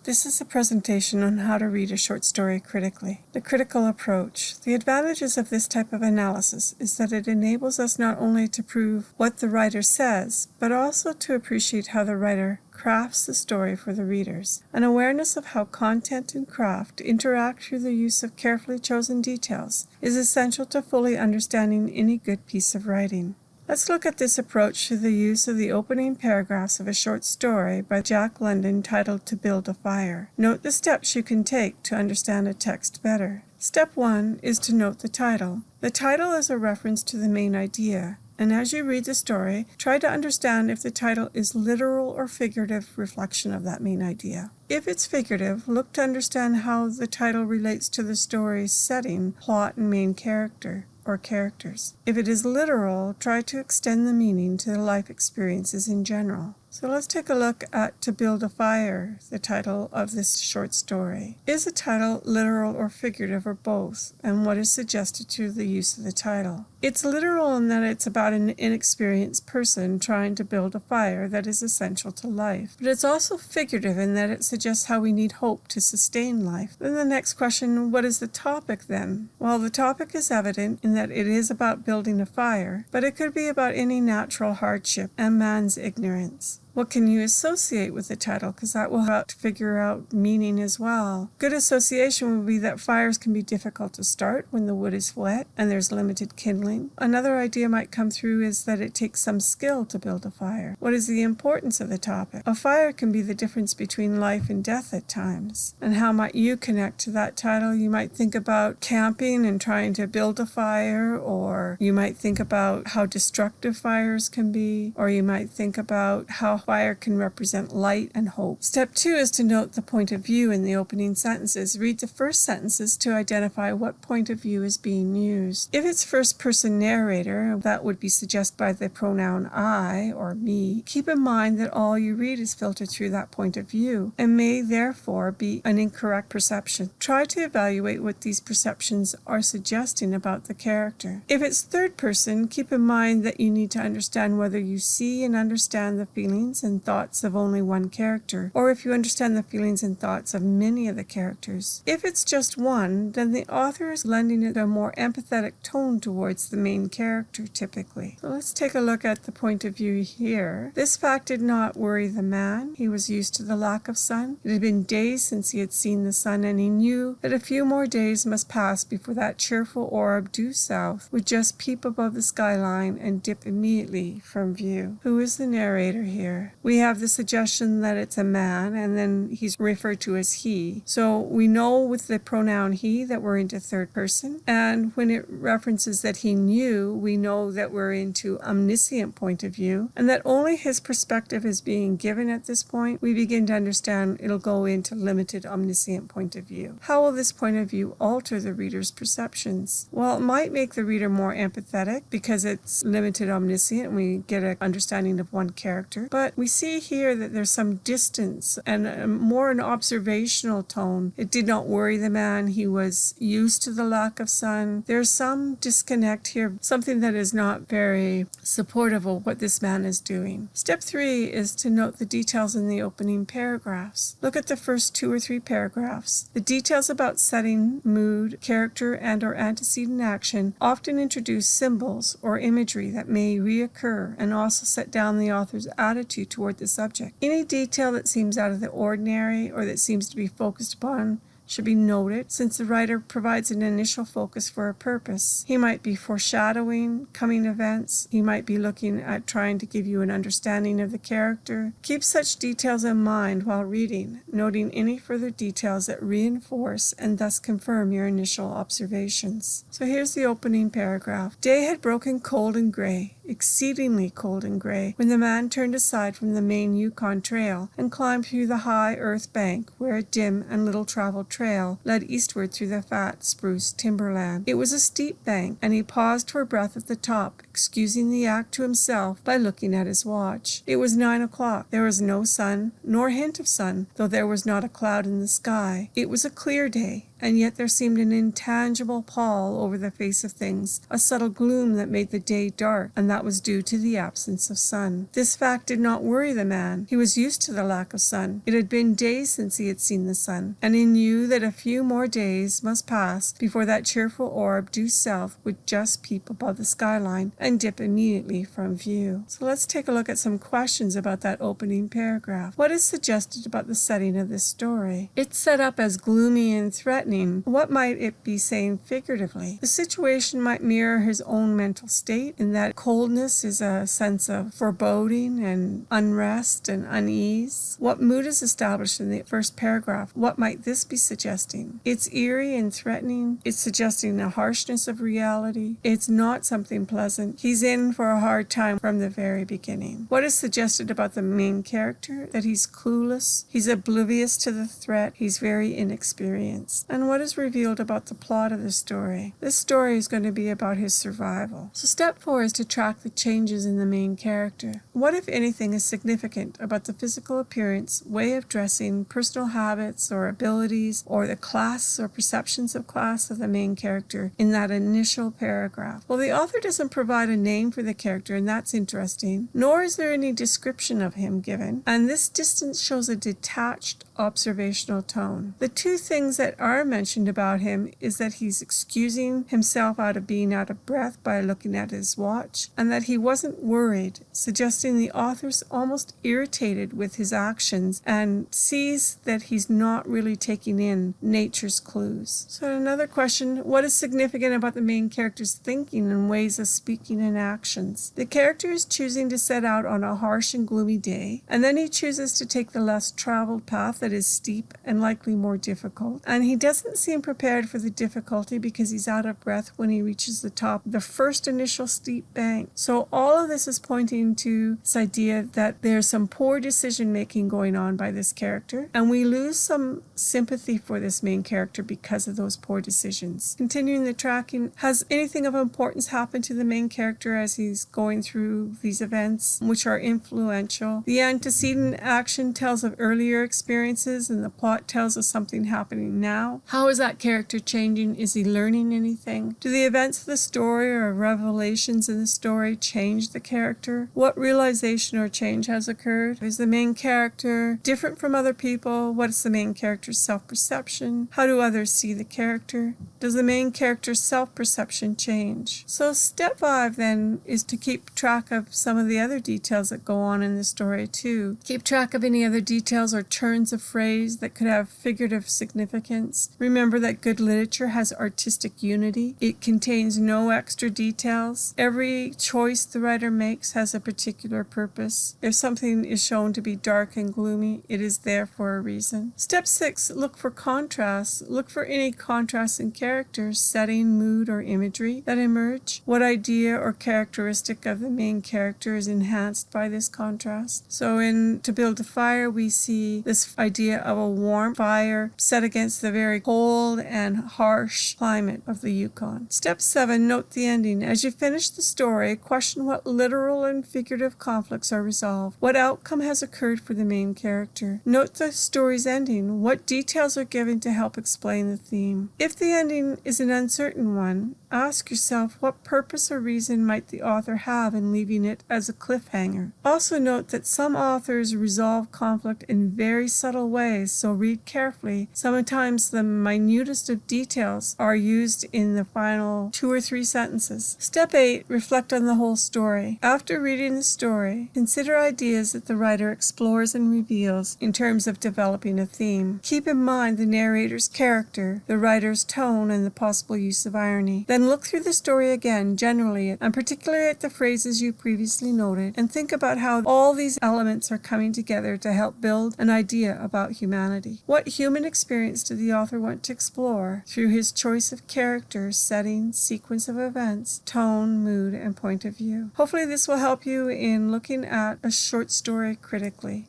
This is a presentation on how to read a short story critically. The critical approach. The advantages of this type of analysis is that it enables us not only to prove what the writer says, but also to appreciate how the writer crafts the story for the readers. An awareness of how content and craft interact through the use of carefully chosen details is essential to fully understanding any good piece of writing. Let's look at this approach through the use of the opening paragraphs of a short story by Jack London titled To Build a Fire. Note the steps you can take to understand a text better. Step 1 is to note the title. The title is a reference to the main idea, and as you read the story, try to understand if the title is literal or figurative reflection of that main idea. If it's figurative, look to understand how the title relates to the story's setting, plot, and main character or characters. If it is literal, try to extend the meaning to the life experiences in general. So let's take a look at To Build a Fire, the title of this short story. Is the title literal or figurative or both? And what is suggested to the use of the title? It's literal in that it's about an inexperienced person trying to build a fire that is essential to life. But it's also figurative in that it suggests how we need hope to sustain life. Then the next question, what is the topic then? Well, the topic is evident in that it is about building a fire, but it could be about any natural hardship and man's ignorance. What can you associate with the title? Because that will help to figure out meaning as well. Good association would be that fires can be difficult to start when the wood is wet and there's limited kindling. Another idea might come through is that it takes some skill to build a fire. What is the importance of the topic? A fire can be the difference between life and death at times. And how might you connect to that title? You might think about camping and trying to build a fire, or you might think about how destructive fires can be, or you might think about how fire can represent light and hope. Step 2 is to note the point of view in the opening sentences. Read the first sentences to identify what point of view is being used. If it's first-person narrator, that would be suggested by the pronoun I or me. Keep in mind that all you read is filtered through that point of view and may therefore be an incorrect perception. Try to evaluate what these perceptions are suggesting about the character. If it's third person, keep in mind that you need to understand whether you see and understand the feelings and thoughts of only one character, or if you understand the feelings and thoughts of many of the characters. If it's just one, then the author is lending it a more empathetic tone towards the main character typically. So let's take a look at the point of view here. This fact did not worry the man. He was used to the lack of sun. It had been days since he had seen the sun, and he knew that a few more days must pass before that cheerful orb due south would just peep above the skyline and dip immediately from view. Who is the narrator here? We have the suggestion that it's a man, and then he's referred to as he. So we know with the pronoun he that we're into third person, and when it references that he knew, we know that we're into omniscient point of view, and that only his perspective is being given at this point. We begin to understand it'll go into limited omniscient point of view. How will this point of view alter the reader's perceptions? Well, it might make the reader more empathetic because it's limited omniscient and we get an understanding of one character, but we see here that there's some distance and more an observational tone. It did not worry the man. He was used to the lack of sun. There's some disconnect here, something that is not very supportive of what this man is doing. Step 3 is to note the details in the opening paragraphs. Look at the first 2 or 3 paragraphs. The details about setting, mood, character, and or antecedent action often introduce symbols or imagery that may reoccur and also set down the author's attitude toward the subject. Any detail that seems out of the ordinary or that seems to be focused upon should be noted, since the writer provides an initial focus for a purpose. He might be foreshadowing coming events. He might be looking at trying to give you an understanding of the character. Keep such details in mind while reading, noting any further details that reinforce and thus confirm your initial observations. So here's the opening paragraph. Day had broken cold and gray, exceedingly cold and gray, when the man turned aside from the main Yukon Trail and climbed through the high earth bank where a dim and little-traveled trail led eastward through the fat spruce timberland. It was a steep bank, and he paused for breath at the top, excusing the act to himself by looking at his watch. It was 9 o'clock. There was no sun, nor hint of sun, though there was not a cloud in the sky. It was a clear day, and yet there seemed an intangible pall over the face of things, a subtle gloom that made the day dark, and that was due to the absence of sun. This fact did not worry the man. He was used to the lack of sun. It had been days since he had seen the sun, and he knew that a few more days must pass before that cheerful orb due south would just peep above the skyline and dip immediately from view. So let's take a look at some questions about that opening paragraph. What is suggested about the setting of this story? It's set up as gloomy and threatening. What might it be saying figuratively? The situation might mirror his own mental state, in that coldness is a sense of foreboding and unrest and unease. What mood is established in the first paragraph? What might this be suggesting? It's eerie and threatening. It's suggesting a harshness of reality. It's not something pleasant. He's in for a hard time from the very beginning. What is suggested about the main character? That he's clueless. He's oblivious to the threat. He's very inexperienced. And what is revealed about the plot of the story? This story is going to be about his survival. So step 4 is to track the changes in the main character. What, if anything, is significant about the physical appearance, way of dressing, personal habits or abilities, or the class or perceptions of class of the main character in that initial paragraph? Well, the author doesn't provide a name for the character, and that's interesting, nor is there any description of him given, and this distance shows a detached observational tone. The two things that are mentioned about him is that he's excusing himself out of being out of breath by looking at his watch, and that he wasn't worried, suggesting the author's almost irritated with his actions and sees that he's not really taking in nature's clues. So another question, what is significant about the main character's thinking and ways of speaking and actions? The character is choosing to set out on a harsh and gloomy day, and then he chooses to take the less traveled path that is steep and likely more difficult, and he doesn't seem prepared for the difficulty because he's out of breath when he reaches the top of the first initial steep bank. So all of this is pointing to this idea that there's some poor decision making going on by this character, and we lose some sympathy for this main character because of those poor decisions. Continuing the tracking, has anything of importance happened to the main character as he's going through these events which are influential? The antecedent action tells of earlier experiences and the plot tells of something happening now. How is that character changing? Is he learning anything? Do the events of the story or revelations in the story change the character? What realization or change has occurred? Is the main character different from other people? What is the main character's self-perception? How do others see the character? Does the main character's self-perception change? So step 5 then is to keep track of some of the other details that go on in the story too. Keep track of any other details or turns of phrase that could have figurative significance. Remember that good literature has artistic unity. It contains no extra details. Every choice the writer makes has a particular purpose. If something is shown to be dark and gloomy, it is there for a reason. Step 6, look for contrasts. Look for any contrasts in characters, setting, mood, or imagery that emerge. What idea or characteristic of the main character is enhanced by this contrast? So in To Build a Fire, we see this idea of a warm fire set against the very cold and harsh climate of the Yukon. Step 7, note the ending. As you finish the story, question what literal and figurative conflicts are resolved. What outcome has occurred for the main character? Note the story's ending. What details are given to help explain the theme? If the ending is an uncertain one, ask yourself what purpose or reason might the author have in leaving it as a cliffhanger. Also note that some authors resolve conflict in very subtle ways, so read carefully. Sometimes the minutest of details are used in the final 2 or 3 sentences. Step 8, reflect on the whole story. After reading the story, consider ideas that the writer explores and reveals in terms of developing a theme. Keep in mind the narrator's character, the writer's tone, and the possible use of irony. Then look through the story again, generally, and particularly at the phrases you previously noted, and think about how all these elements are coming together to help build an idea about humanity. What human experience did the author want to explore through his choice of characters, setting, sequence of events, tone, mood, and point of view? Hopefully this will help you in looking at a short story critically.